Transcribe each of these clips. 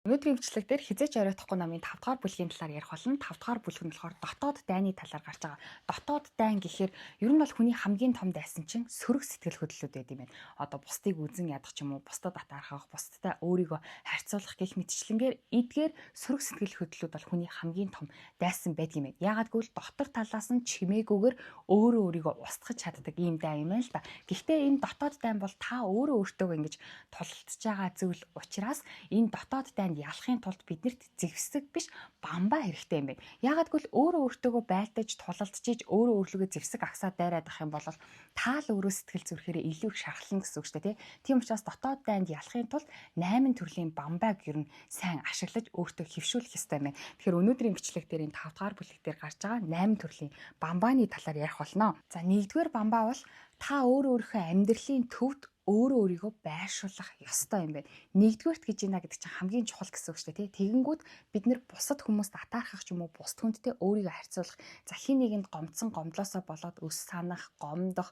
Өнөөдрийн бичлэг дээр хизээч оройтхгүй намын 5 дугаар бүлгийн талаар ярих болно. 5 дугаар бүлэг нь болохоор дотоод дайны талаар гарч байгаа. Дотоод дайн гэхээр ер нь бол хүний хамгийн том дайсан чинь сөрөг сэтгэл хөдлөлүүд байд юм байна. Одоо бусдыг үзен ядах ч юм уу, бусдад атаархах, бусдтай өөрийгөө харьцуулах гэх мэтчлэнгээр эдгээр сөрөг сэтгэл хөдлөлүүд бол хүний хамгийн том дайсан байдаг юм байна. Яагаад гэвэл дотор талаас нь чимээгүйгээр өөрөө өөрийгөө устгах чаддаг ийм дай юм байна л да. Гэхдээ энэ дотоод дайн бол та өөрөө өөртөө ингэж тулалдж байгаа зүйл учраас энэ дотоод дайн ялахын тулд биднэрт зэвсэг биш бамбаа хэрэгтэй юм байна. Яагаад гэвэл өөрөө өөртөөгөө байлдаж тулалдчихж өөрөө өөрлөгөө зэвсэг агсаа дайраад ах юм бол таал өөрөө сэтгэл зүрхээр илүү их шархлана гэсэн үг шүү дээ. Тийм учраас дотоод дайнд ялахын тулд 8 төрлийн бамбааг ер нь сайн ашиглаж өөртөө хэвшүүлэх ёстой юм байна. Тэгэхээр өнөөдрийн бичлэг дээр энэ 5 дугаар бүлэг дээр гарч байгаа 8 төрлийн бамбааны талаар ярих болно. За 1-р бамбаа бол та өөрийнхөө амьдралын төвд өөрөө өөрийгөө байршуулах ёстой юм байна. Нэгдүгээрт гэж ийна гэдэг чинь хамгийн чухал гэсэн үг шүү дээ. Тэгэнгүүт бид нэр бусад хүмүүст атаархах ч юм уу, бусад хүндтэй өөрийгөө харьцуулах. За хин нэгэнд гомдсон гомдлоосоо болоод өс санах, гомдох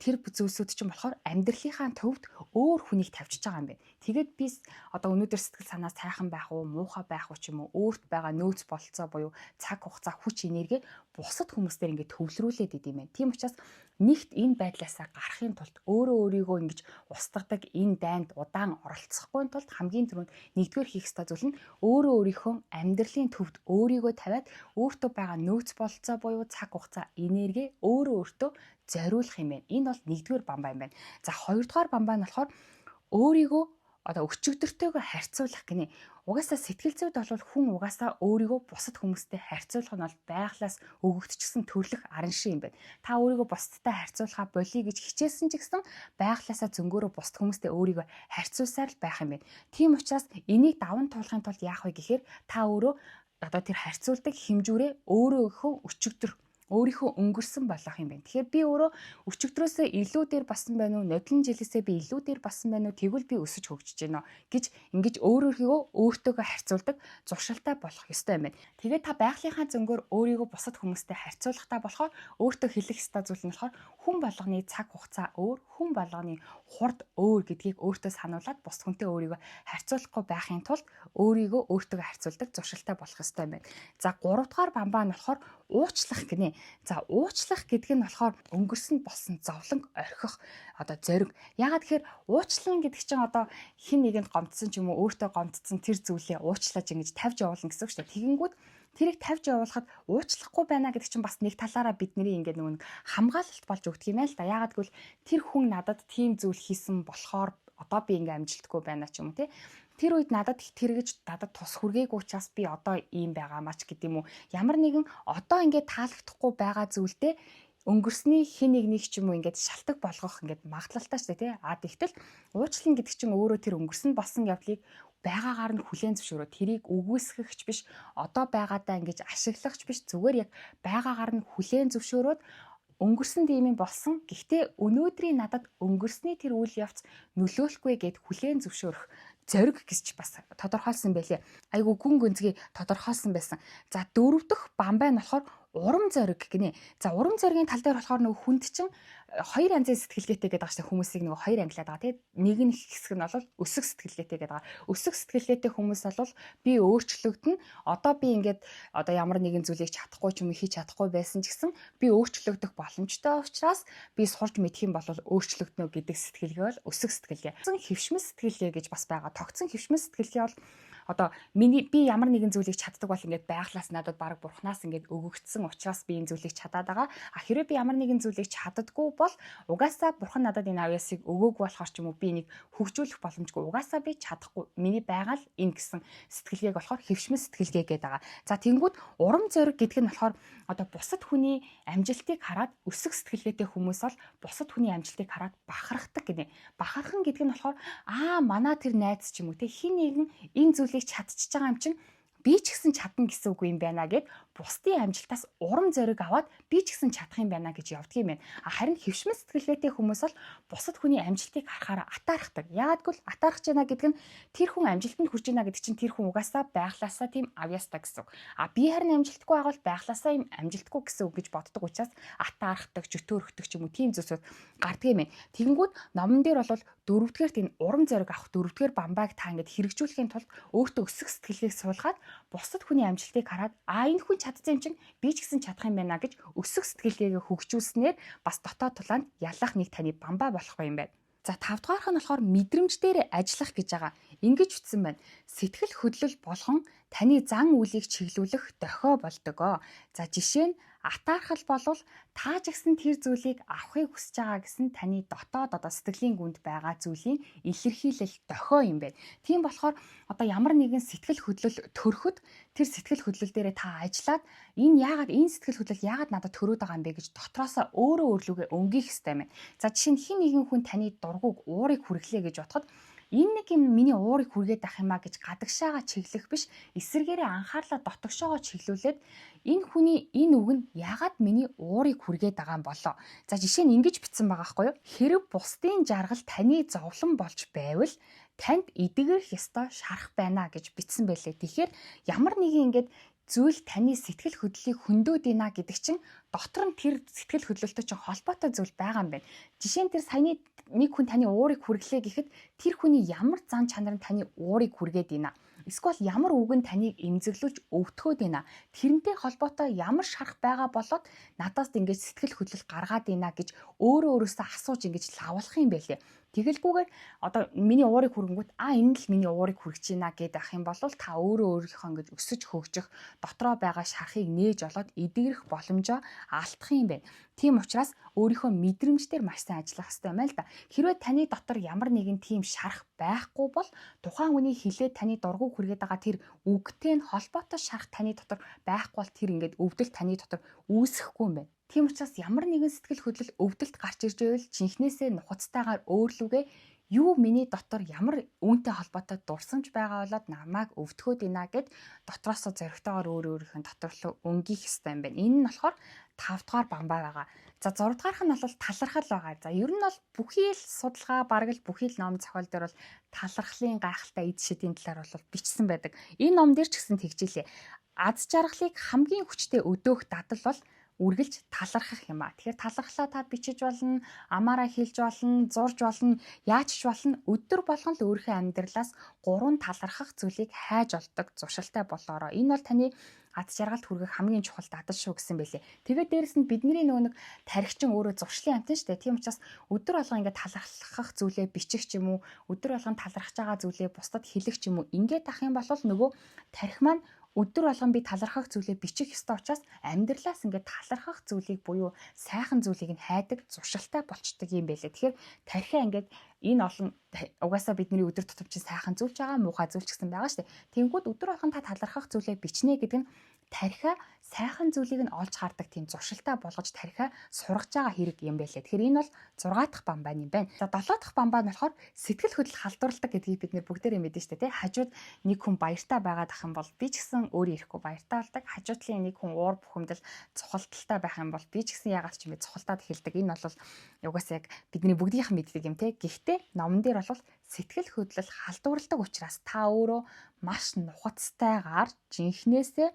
тэр зүйлсүүд чинь болохоор амьдралынхаа төвд өөр хүнийг тавьчихж байгаа юм байна. Тэгээд би одоо өнөөдөр сэтгэл санаа сайхан байх уу, муухай байх уу ч юм уу, өөрт байгаа нөөц болцоо буюу цаг хугацаа, хүч энерги бусад хүмүүстээр ингээд төвлөрүүлээд идэм байх. Тийм учраас нэгт энэ байдлаасаа гарахын тулд өөрөө өөрийгөө ингэж устгадаг энэ дайнд удаан оролцохгүй тулд хамгийн түрүүнд нэгдүгээр хийх ёстой зүйл нь өөрөө өөрийнхөө амьдралын төвд өөрийгөө тавиад өөртөө байгаа нөөц болцоо буюу цаг хугацаа энерги өөрөө өөртөө зориулах юм байна. Энэ бол нэгдүгээр бамбаа юм байна. За хоёрдугаар бамбаа нь болохоор өөрийгөө одоо өчигдөртөөгөө харьцуулах гинэ. Угаасаа сэтгэл зүйд бол хүн угаасаа өөрийгөө бусад хүмүүстэй харьцуулах нь бол байглаас өгөгдчихсэн төрлөх арын шин юм байна. Та өөрийгөө бусдтай харьцуулахаа болиё гэж хичээсэн ч гэсэн байглаасаа зөнгөөрөө бусад хүмүүстэй өөрийгөө харьцуулсаар л байх юм байна. Тийм учраас энийг даван туулахын тулд яах вэ гэхээр та өөрөө одоо тэр харьцуулдаг хэмжүүрээ өөрөөхөө өчигдөр өөрийнхөө өнгөрсөн болох юм байна. Тэгэхээр би өөрөө өчигдрөөсөө илүү дээр басан байна уу, нодлон жилээсээ би илүү дээр басан байна уу, тэгвэл би өсөж хөгжиж байна гэж ингэж өөрөөхөө өөртөөгөө харьцуулдаг зуршилтай болох ёстой юм байна. Тэгээд та байгалийнхаа зөнгөөр өөрийгөө бусад хүмүүстэй харьцуулахдаа болохоор өөртөө хэлэх ёстой зүйл нь болохоор хүн болгоны цаг хугацаа өөр, хүн болгоны хурд өөр гэдгийг өөртөө сануулад бусад хүнтэй өөрийгөө харьцуулахгүй байхын тулд өөрийгөө өөртөөгөө харьцуулдаг зуршилтай болох ёстой юм байна. За 3 дугаар бамбаа нь болохоор уучлах гинэ. За уучлах гэдэг нь болохоор өнгөрсөнд болсон зовлон орхих одоо зориг. Яагаад тэгэхээр уучлан гэдэг чинь одоо хин нэгэнд гомдсон ч юм уу өөртөө гомдсон тэр зүйлээ уучлаж ингэж тавьж явуулна гэсэн үг шүү дээ. Тэгэнгүүт тэрийг тавьж явуулахад уучлахгүй байна гэдэг чинь бас нэг талаараа бидний ингээд нэг хамгаалалт болж өгдөг юм байна л да. Яагаад гэвэл тэр хүн надад тийм зүйл хийсэн болохоор одоо би ингээм амжилтгүй байна ч юм уу тий. Тэр үед надад тэргэж надад тус хүргээгүй учраас би одоо ийм байгаамаа ч гэдэм үү. Ямар нэгэн одоо ингээд таалагдахгүй байгаа зүйлдээ өнгөрсний хин нэг ч юм уу ингээд шалтак болгох ингээд магадлалтай ч тий. Тэгтэл уучлал гэдэг чинь өөрөө тэр өнгөрсөн болсон явдлыг байгаагаар нь хүлээн зөвшөөрөө тэрийг үгүйсгэгч биш одоо байгаадаа ингэж ашиглагч биш зүгээр яг байгаагаар нь хүлээн зөвшөөрөөд өнгөрсөн диймийн болсон. Гэхдээ өнөөдрийн надад өнгөрсний тэр үйл явц нөлөөлөхгүй гэд хүлээн зөвшөөрөх зориг гэж бас тодорхойлсон байлээ. Айгу гүн гүнзгий тодорхойлсон байсан. За 4 дахь бамбай нь болохоор урам зориг гинэ. За урам зоригийн тал дээр болохоор нөгөө хүнд чинь хоёр янзын сэтгэлгээтэй гэдэг ааштай хүмүүсийг нөгөө хоёр ангилаад байгаа тийм. Нэг нь хэсэг нь бол өсөг сэтгэлгээтэй гэдэг байгаа. Өсөг сэтгэлгээтэй хүмүүс бол би өөрчлөгдөн. Одоо би ингээд одоо ямар нэгэн зүйлийг чадахгүй ч юм уу хийж чадахгүй байсан ч гэсэн би өөрчлөгдөх боломжтой учраас би сурч мэдэх юм бол өөрчлөгдөнө гэдэг сэтгэлгээ бол өсөг сэтгэлгээ. Хэвшмэл сэтгэлгээ гэж бас байгаа. Тогтсон хэвшмэл сэтгэлгээ бол одоо би ямар нэгэн зүйлийг чаддаг бол ингээд байглаас надад баг бурхнаас ингээд өгөгдсөн учраас би энэ зүйлийг чадаад байгаа. Хэрвээ би ямар нэгэн зүйлийг чаддаггүй бол угаасаа бурхан надад энэ авьяасыг өгөөгүй болохоор ч юм уу би энийг хөгжүүлэх боломжгүй. Угаасаа би чадахгүй. Миний байгаль энэ гэсэн сэтгэлгээг болохоор хэвшмэл сэтгэлгээ гэдэг байгаа. За тэнгууд урам зориг гэдэг нь болохоор одоо бусад хүний амжилтыг хараад өсөг сэтгэлгээтэй хүмүүс бол бусад хүний амжилтыг хараад бахархдаг гинэ. Бахархан гэдэг нь болохоор манай тэр найз ч юм уу те хин нэгэн энэ зүйлийг чадчихж байгаа юм чинь би ч гэсэн чадна гэсэн үг юм байна гэд бусдын амжилтаас урам зориг аваад би ч гэсэн чадах юм байна гэж явдаг юм байна. Харин хэвшмэл сэтгэлгээтэй хүмүүс бол бусад хүний амжилтыг харахаараа атаархдаг. Яагад гэвэл атаархаж байна гэдэг нь тэр хүн амжилтанд хүрч байна гэдэг чинь тэр хүн угаасаа байглаасаа тийм авьяастай гэсэн үг. Би харин амжилтгүй байгаа бол байглаасаа юм амжилтгүй гэсэн үг гэж боддог учраас атаархдаг, жөтөөрөхдөг ч юм уу тийм зүйлсүүд гардаг юм байна. Тэгэнгүүт номон дээр бол дөрөвдүгээрт энэ урам зориг авах дөрөвдүгээр бамбайг та ингэж хэрэгжүүлэхийн тулд өөртөө өсөх сэтгэлгээг суулгаад бусад хүний амжилтыг хараад энэ хүн чадсан юм чинь би ч гэсэн чадах юм байна гэж өсөх сэтгэлгээгээ хөгжүүлснээр бас дотоод тулаанд ялах нэг таны бамбай болох юм байна. За 5 дугаарх нь болохоор мэдрэмж дээр ажиллах гэж байгаа. Ингэж үтсэн байна. Сэтгэл хөдлөл болгон таны зан үйлийг чиглүүлэх дохио болдгоо. За жишээ нь атаархал болвол та ч гэсэн тэр зүйлийг авахыг хүсэж байгаа гэсэн таны дотоод сэтгэлийн гүнд байгаа зүйлийн илэрхийлэл дохио юм байна. Тийм болохоор ямар нэгэн сэтгэл хөдлөл төрөхөд тэр сэтгэл хөдлөл дээрээ та ажиллаад энэ сэтгэл хөдлөл яагаад надад төрөөд байгаа юм бэ гэж дотроосоо өөрөө өнгөх хэрэгтэй байна. За жишээ нь хин нэгэн хүн таны дургуг уурыг хүргэлээ гэж бодоход энэ нэг юм миний уурыг хүргээд ах юмаа гэж гадагшаага чиглэх биш, эсэргээрээ анхаарлаа дотогшоогоо чиглүүлээд энэ хүний энэ үг нь яагаад миний уурыг хүргээд байгаа юм болоо. За жишээ нь ингэж бичсэн байгаа байхгүй юу? Хэрэг бусдын жаргал таны зовлон болж байвал танд эдгэрэх ёстой шарах байна гэж бичсэн байлээ. Тэгэхээр ямар нэгэн ингэж зүйл таны сэтгэл хөдлөлийг хөндөөд ийна гэдэг чинь дотор нь тэр сэтгэл хөдлөлтөй чинь холбоотой зүйл байгаа юм байна. Жишээ нь тэр саяны нэг хүн таны уурыг хүргэлээ гэхэд тэр хүний ямар зан чанар нь таны уурыг хүргээд ийна. Эсвэл ямар үг нь таныг эмзэглүүлж өвтгөөд ийна. Тэрнтэй холбоотой ямар шарах байгаа болоод надаас ингэж сэтгэл хөдлөл гаргаад ийна гэж өөрөөсөө асууж ингэж лавлах юм байлээ. Тэгэлгүйгээр миний уурыг хүргэнгүүт энэ л миний уурыг хүргэж байна гэдэг ах юм бол та өөрийнхөө ингэж өсөж хөгжих дотроо байгаа шарахыг нээж олоод эдгэрэх боломжоо алдах юм байна. Тийм учраас өөрийнхөө мэдрэмжээр маш сайн ажиллах хэрэгтэй юм л да. Хэрвээ таны дотор ямар нэгэн тийм шарах байхгүй бол тухайн хүний хэлээд таны дургуг хүргээд байгаа тэр үгтэй нь холбоотой шарах таны дотор байхгүй бол тэр ингээд өвдөл таны дотор үүсэхгүй юм байна. Тийм учраас ямар нэгэн сэтгэл хөдлөл өвдөлт гарч ирж байвал жинхнээсээ нухацтайгаар өөрлөгөө юу миний дотор ямар үүнтэй холбоотой дурсамж байгаа болоод намайг өвдгөөд ийна гэд дотроосоо зоригтойгоор өөрийнхөө доторлоо өнгөх хэрэгтэй юм байна. Энэ нь болохоор 5 дугаар бамбай байгаа. За 6 дугаарх нь бол талархал байгаа. За ер нь бол бүхий л судалгаа, бараг л бүхий л ном зохиол дээр бол талархлын гайхалтай эд шидийн талаар бол бичсэн байдаг. Энэ ном дээр ч гэсэн тэгжилээ. Аз жаргалыг хамгийн хүчтэй өдөөх дадал бол үргэлж талархах юм аа. Тэгэхээр талархлаа та бичиж болно, амаараа хэлж болно, зурж болно, яаж ч болно. Өдөр болгон л өөрийнхөө амьдралаас 3 талархах зүйлийг хайж олдог зуршилтай болоороо. Энэ бол таны аз жаргалд хүргэх хамгийн чухал дадал шүү гэсэн байлээ. Тэгээд дээрэс нь бидний нэг тархичин өөрөө зуршлын амтэн шүү дээ. Тийм учраас өдөр болгон ингээд талархах зүйлээ бичих ч юм уу, өдөр болгон талархаж байгаа зүйлээ бусдад хэлэх ч юм уу. Ингээд ах юм бол нөгөө тархи маань өдөр болгон би талархах зүйлээ бичих ёстой учраас амьдралаас ингээд талархах зүйлийг буюу сайхан зүйлийг нь хайдаг зуршилтай болчдөг юм байлээ. Тэгэхээр тархиа ингээд энэ олон угаасаа бидний өдөр тутам чинь сайхан зүйл ч байгаа, муухай зүйл ч гэсэн байгаа шүү дээ. Тэнгүүд өдөр болгон та талархах зүйлээ бичнэ гэдэг нь тархиа сайхан зүйлийг нь олж хардаг тийм зуршилтай болгож тархиа сургаж байгаа хэрэг юм байлээ. Тэгэхээр энэ бол 6 дахь бамбай юм байна. За 7 дахь бамбай нь болохоор сэтгэл хөдлөл халдварладаг гэдгийг бид нэр бүгдээрээ мэдэн шүү дээ. Хажууд нэг хүн баяртай байгаад ах юм бол би ч гэсэн өөрөө ирэхгүй баяртай болдог. Хажуудлын нэг хүн уур бухимдал цохолтолтой байх юм бол би ч гэсэн ягаад ч юм бэ цохолтоод эхэлдэг. Энэ бол угаасаа яг бидний бүгдийнх мэддэг юм те. Гэхдээ номон дээр бол сэтгэл хөдлөл халдварладаг учраас та өөрөө маш нухацтайгаар жинхнээсээ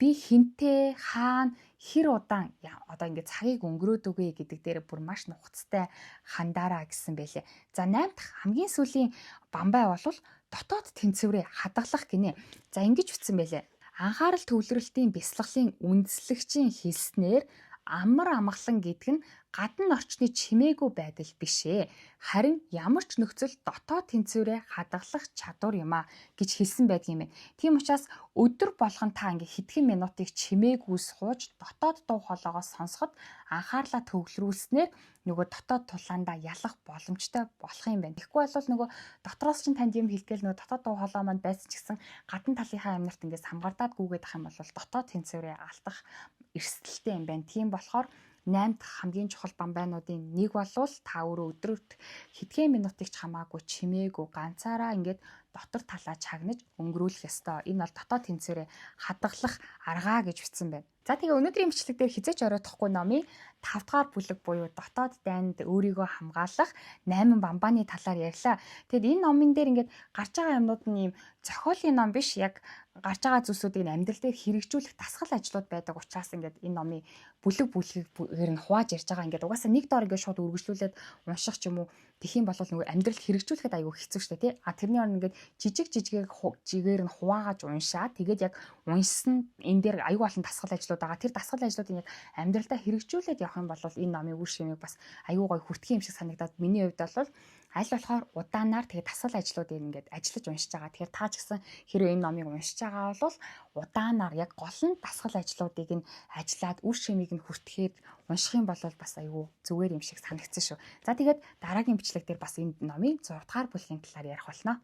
би хинтээ хаана хэр удаан ингээд цагийг өнгөрөөд үгүй гэдэг дээр бүр маш нухацтай хандаараа гэсэн байлээ. За 8 дахь хамгийн сүүлийн бамбай бол дотоод тэнцвэрээ хадгалах гинэ. За ингэж бичсэн байлээ. Анхаарал төвлөрөлтийн бясалгалын үндслэгчийн хэлснээр амар амгалан гэдэг нь гадна орчны чимээгүй байдал биш ээ. Харин ямар ч нөхцөл дотоод тэнцвэрээ хадгалах чадвар юм а гэж хэлсэн байдаг юм байна. Тийм учраас өдөр болгон та ингээ хэдхэн минутыг чимээгүй сууж дотоод дуу хоолойгоо сонсоход анхаарлаа төвлөрүүлснээр нөгөө дотоод тулаандаа ялах боломжтой болох юм байна. Тэгэхгүй бол нөгөө дотроос чинь танд юм хэлгээл нөгөө дотоод дуу хоолой маань байсан ч гэсэн гадна талынхаа амьдралд ингээс хамгаардаад гүгээд ах юм бол дотоод тэнцвэрээ алдах эрсдэлтэй юм байна. Тийм болохоор 8 дахь хамгийн чухал бамбайнуудын нэг болвол та өөрөө өдөрт хэдхэн минутыг ч хамаагүй чимээгүй ганцаараа ингээд дотор талаа чагнаж өнгөрүүлэх ёстой. Энэ бол дотоод тэнцвэрээ хадгалах аргаа гэж бичсэн байна. За тэгээ өнөөдрийн бичлэг дээр хизээч оройтхгүй номын 5 дугаар бүлэг буюу дотоод дайнд өөрийгөө хамгаалах 8 бамбааны талаар ярьлаа. Тэгэд энэ номын дээр ингээд гарч байгаа юмнууд нь ийм зохиолын ном биш, яг гарч байгаа зүйлсүүдийг амьдрал дээр хэрэгжүүлэх дасгал ажлууд байдаг учраас ингээд энэ номын бүлэгээр нь хувааж ярьж байгаа. Ингээд угаасаа нэг доор ингээд шууд үргэлжлүүлээд унших ч юм уу тэхийн бол нөгөө амьдралд хэрэгжүүлэхэд аюу хэцүү шттэ тий. Тэрний орн ингээд жижигээр нь хувааж уншаа. Тэгээд яг уншсан энэ дээр аюу олон дасгал ажлууд байгаа. Тэр дасгал ажлуудыг яг амьдралдаа хэрэгжүүлээд явах юм бол энэ номын үр шимийг бас аюу гой хүртэх юм шиг санагдаад миний хувьд бол аль болохоор удаанаар тэгээд дасгал ажлуудыг ингээд ажиллаж уншиж байгаа. Тэгэхээр та ч гэсэн хэрвээ энэ номыг уншиж байгаа бол удаанаар яг гол нь дасгал ажлуудыг нь ажиллаад үр шимийг нь хүртэхээр унших юм бол бас аюу зүгээр юм шиг санагдсан шүү. За тэгээд дараагийн бичлэг дээр бас энэ номын 6 дугаар бүлгийн талаар ярих болно.